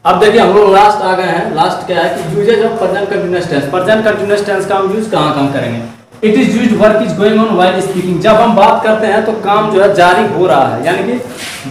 अब देखिए हम लोग लास्ट आ गए हैं। लास्ट क्या है कि uses of present continuous tense. Present continuous tense का हम यूज कहाँ करेंगे? It is used work is going on while speaking. जब हम बात करते हैं तो काम जो है जारी हो रहा है, यानी कि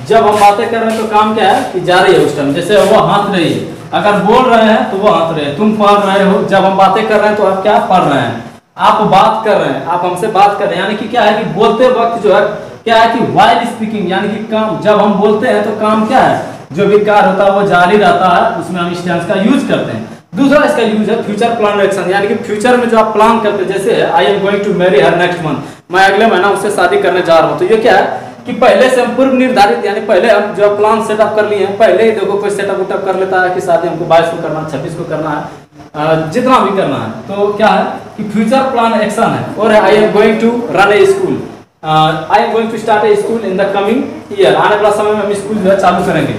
जब हम बातें कर रहे हैं तो काम क्या है कि जारी है उस टाइम। जैसे वो हंस रही है, अगर बोल रहे हैं तो वो हंस रहे हैं। तुम पढ़ रहे हो, जब हम बातें कर रहे हैं तो आप क्या पढ़ रहे हैं? आप बात कर रहे हैं, आप हमसे बात कर रहे हैं। यानी कि क्या है कि बोलते वक्त जो है क्या है कि व्हाइल स्पीकिंग, यानी कि काम, जब हम बोलते हैं तो काम क्या है, जो भी कार्य होता है वो जारी रहता है, उसमें हम इस टेंस का यूज करते हैं। दूसरा इसका यूज है फ्यूचर प्लान एक्शन, यानी कि फ्यूचर में जो आप प्लान करते हैं, जैसे I am going to marry her next month, मैं अगले महीना उससे शादी करने जा रहा हूँ। तो ये क्या है कि पहले से हम पूर्व निर्धारित, यानी पहले हम जो प्लान सेटअप कर लिए हैं। पहले ही देखो कोई सेटअप उटअप कर लेता है कि शादी हमको 22 को करना है, 26 को करना है, जितना भी करना है। तो क्या है कि फ्यूचर प्लान एक्शन है। और I am going to run a school, I am going to start a school in the coming year, आने वाला समय में हम स्कूल जो है चालू करेंगे।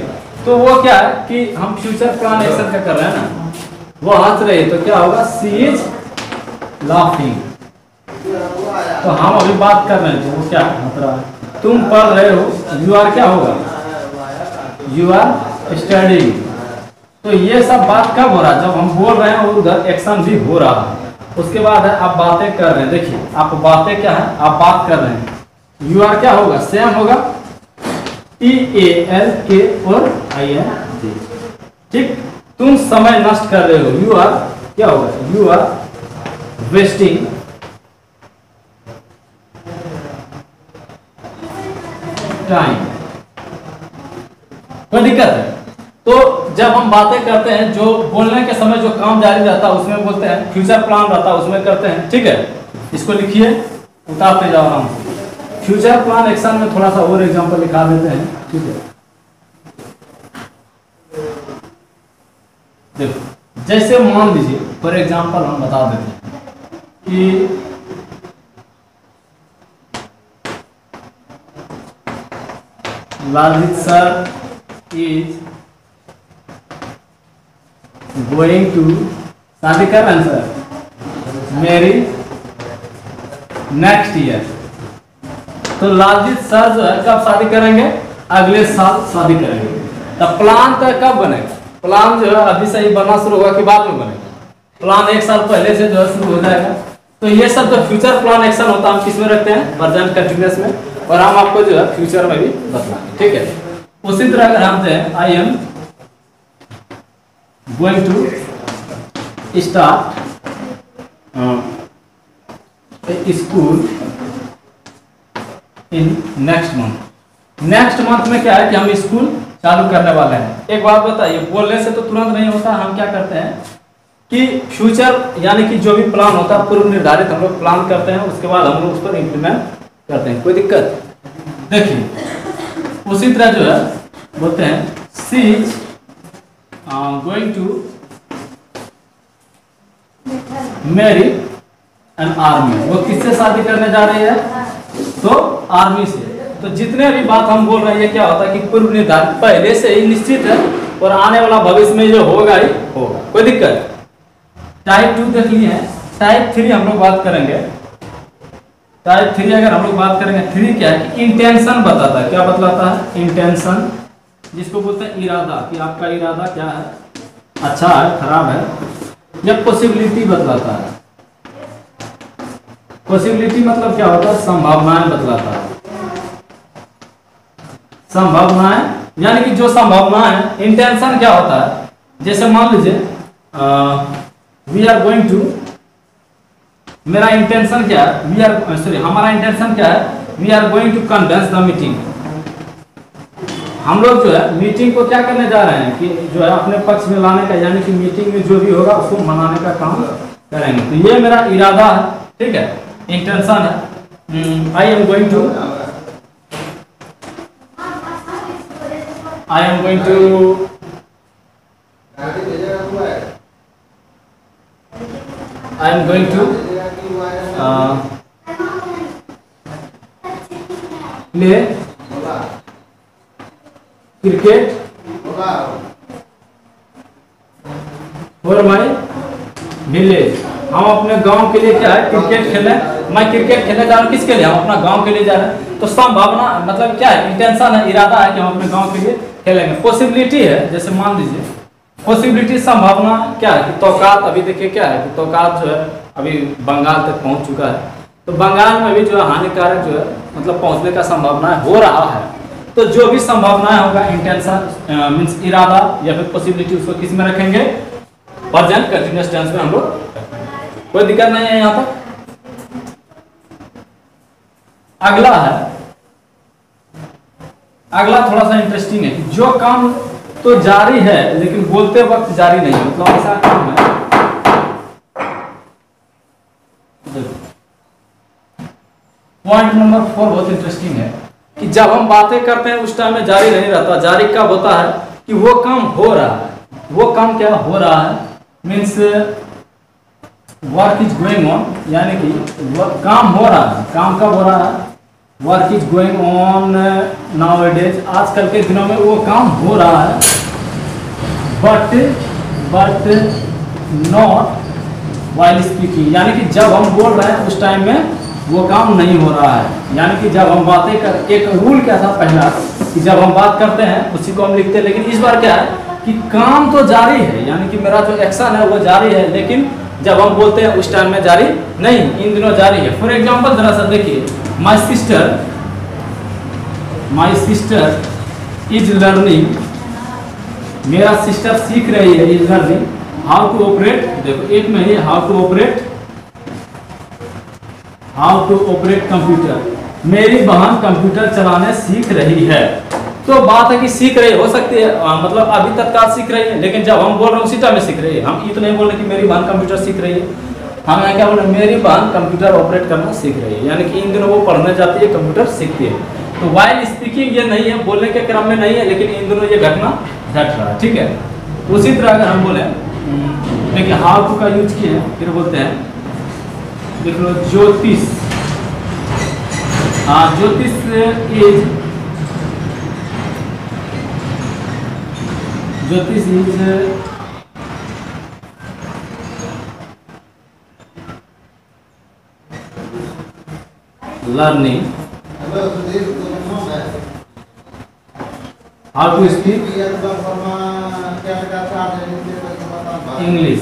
तो वो क्या है कि हम फ्यूचर प्लान एक्शन का कर रहे हैं ना। वो हंस रही है तो क्या होगा? She is laughing. तो हम अभी बात कर रहे हैं तो वो क्या हंस रहा है। तुम पढ़ रहे हो, यू आर क्या होगा? You are studying. तो ये सब बात कब हो रहा है? जब हम बोल रहे हैं और उधर एक्शन भी हो रहा है। उसके बाद है आप बातें कर रहे हैं। देखिए आप बातें क्या है, आप बात कर रहे हैं। यू आर क्या होगा? सेम होगा EALK और ING। ठीक, तुम समय नष्ट कर रहे हो, यू आर क्या होगा? You are wasting time. कोई दिक्कत है? तो जब हम बातें करते हैं, जो बोलने के समय जो काम जारी रहता है उसमें बोलते हैं, फ्यूचर प्लान रहता है उसमें करते हैं। ठीक है, इसको लिखिए, उतारते जाओ आराम से। फ्यूचर प्लान एक्शन में थोड़ा सा और एग्जांपल दिखा देते हैं। ठीक है, देखो जैसे मान लीजिए फॉर एग्जांपल हम बता देते हैं कि Laljeet sir is going to, शादी कर रहे हैं सर मेरी नेक्स्ट ईयर। तो लालजीत सर जो है कब शादी करेंगे? अगले साल शादी करेंगे। तो प्लान तो कब बनेगा? प्लान जो है अभी से ही बनना शुरू होगा कि बाद में बनेगा? प्लान एक साल पहले से जो है शुरू हो जाएगा। तो ये सब जो फ्यूचर प्लान एक्शन होता है हम किस में रखते हैं? प्रेजेंट कंटीन्यूअस में। और हम आपको जो है फ्यूचर में भी बताएंगे। ठीक है, उसी तरह अगर हम दें I am going to start school in next month. Next month में क्या है कि हम स्कूल चालू करने वाले हैं। एक बात बताइए, बोलने से तो तुरंत नहीं होता। हम क्या करते हैं कि फ्यूचर यानी कि जो भी प्लान होता है पूर्व निर्धारित हम लोग प्लान करते हैं, उसके बाद हम लोग उस पर इम्प्लीमेंट करते हैं। कोई दिक्कत? देखिए उसी तरह जो है बोलते हैं she is going to marry an army. वो किससे शादी करने जा रही है? तो आर्मी से। तो जितने भी बात हम बोल रहे हैं ये क्या होता है कि पूर्व निर्धारित पहले से ही निश्चित है और आने वाला भविष्य में जो होगा ही होगा। कोई दिक्कत? टाइप 2 देख लिए हैं। टाइप 3 हम लोग बात करेंगे। टाइप 3 अगर हम लोग बात करेंगे, 3 क्या है कि इंटेंशन बताता है। क्या बतलाता है? इंटेंशन, जिसको बोलते हैं इरादा, कि आपका इरादा क्या है, अच्छा है खराब है। या पॉसिबिलिटी बतलाता है। पॉसिबिलिटी मतलब क्या होता है? संभावनाएं बतलाता है। संभावनाएं यानी कि जो संभावनाएं। इंटेंशन क्या होता है? जैसे मान लीजिए वी आर गोइंग टू, मेरा इंटेंशन क्या है? वी आर सॉरी हमारा इंटेंशन क्या है? We are going to condense the meeting. हम लोग जो है मीटिंग को क्या करने जा रहे हैं कि जो है अपने पक्ष में लाने का, यानी कि मीटिंग में जो भी होगा उसको मनाने का काम करेंगे। तो ये मेरा इरादा है। ठीक है, इंटेंशन है। I am going to I am going to play cricket for my village। हम अपने गांव के लिए क्या है? क्रिकेट खेलने। मैं क्रिकेट खेलने जा रहा हूँ, किसके लिए? हम अपना गांव के लिए जा रहे हैं। तो संभावना मतलब क्या है? इंटेंशन है, इरादा है कि हम अपने गांव के लिए खेलेंगे। पॉसिबिलिटी है, जैसे मान लीजिए पॉसिबिलिटी संभावना क्या है कि तौकात, अभी देखिए क्या है कि तौकात जो है अभी बंगाल तक पहुंच चुका है, तो बंगाल में भी जो है हानिकारक जो है मतलब पहुंचने का संभावना हो रहा है। तो जो भी संभावनाएं होगा इंटेंशन मीन्स इरादा या फिर पॉसिबिलिटी, उसको किस में रखेंगे, प्रेजेंट कंटीन्यूअस टेंस में हम लोग। कोई दिक्कत नहीं है यहाँ तक। अगला है, अगला थोड़ा सा इंटरेस्टिंग है कि जो काम तो जारी है लेकिन बोलते वक्त जारी नहीं है, मतलब ऐसा काम है। पॉइंट नंबर 4 बहुत इंटरेस्टिंग है कि जब हम बातें करते हैं उस टाइम में जारी नहीं रहता। जारी कब होता है कि वो काम हो रहा है। वो काम क्या हो रहा है, means work is going on, यानी कि काम हो रहा है। काम कब हो रहा है, work is going on nowadays, आजकल के दिनों में वो काम हो रहा है। बट नॉट व्हाइल स्पीकिंग, यानी कि जब हम बोल रहे हैं उस टाइम में वो काम नहीं हो रहा है। यानी कि जब हम बातें कर, एक रूल क्या था पहला कि जब हम बात करते हैं उसी को हम लिखते हैं, लेकिन इस बार क्या है कि काम तो जारी है, यानी कि मेरा जो एक्शन है वो जारी है, लेकिन जब हम बोलते हैं उस टाइम में जारी नहीं, इन दिनों जारी है। फॉर एग्जाम्पल जरा सा देखिए, माई सिस्टर इज लर्निंग, मेरा सिस्टर सीख रही है, is learning how to operate, देखो एक में ही हाउ टू ऑपरेट कंप्यूटर, मेरी बहन कंप्यूटर चलाने सीख रही है। तो बात है कि सीख रही हो सकती है, मतलब अभी तत्काल सीख रही है, लेकिन जब हम बोल रहे हैं उसी टाइम में सीख रही है। हम ये तो नहीं बोल रहे कि मेरी बहन कंप्यूटर सीख रही है, हम यहाँ क्या बोल रहे हैं, मेरी बहन कंप्यूटर ऑपरेट करना सीख रही है, यानी कि इन दिनों वो पढ़ने जाती है, कंप्यूटर सीखती है। तो व्हाइल स्पीकिंग ये नहीं है, बोलने के क्रम में नहीं है, लेकिन इन दिनों ये घटना घट रहा है, ठीक है। उसी तरह अगर हम बोले, देखिए हाउ टू का यूज किए हैं, फिर बोलते हैं देख लो ज्योतिष, हाँ Jyotish is learning how to speak English.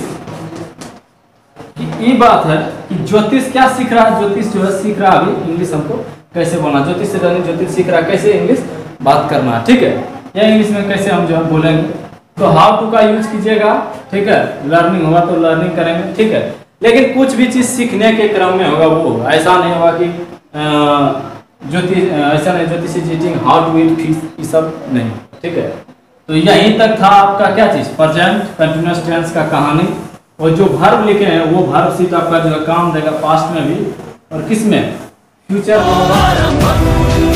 ये बात है कि ज्योतिष क्या सीख रहा है, ज्योतिष जो है सीख रहा है अभी इंग्लिश हमको कैसे बोलना, ज्योतिष से जाने ज्योतिष सीख रहा है कैसे इंग्लिश बात करना है, ठीक है, या इंग्लिश में कैसे हम जो है बोलेंगे। तो हाउ टू का यूज कीजिएगा, ठीक है, लर्निंग होगा तो लर्निंग करेंगे, ठीक है। लेकिन कुछ भी चीज सीखने के क्रम में होगा वो होगा, ऐसा नहीं होगा कि ज्योतिष ऐसा नहीं Jyotish is eating how to eat fish, ये सब नहीं, ठीक है। तो यहीं तक था आपका क्या चीज, प्रेजेंट कंटीन्यूअस टेंस का कहानी। और जो वर्ब लिखे हैं वो वर्ब सीट आपका जो काम देगा पास्ट में भी और किस में, फ्यूचर में।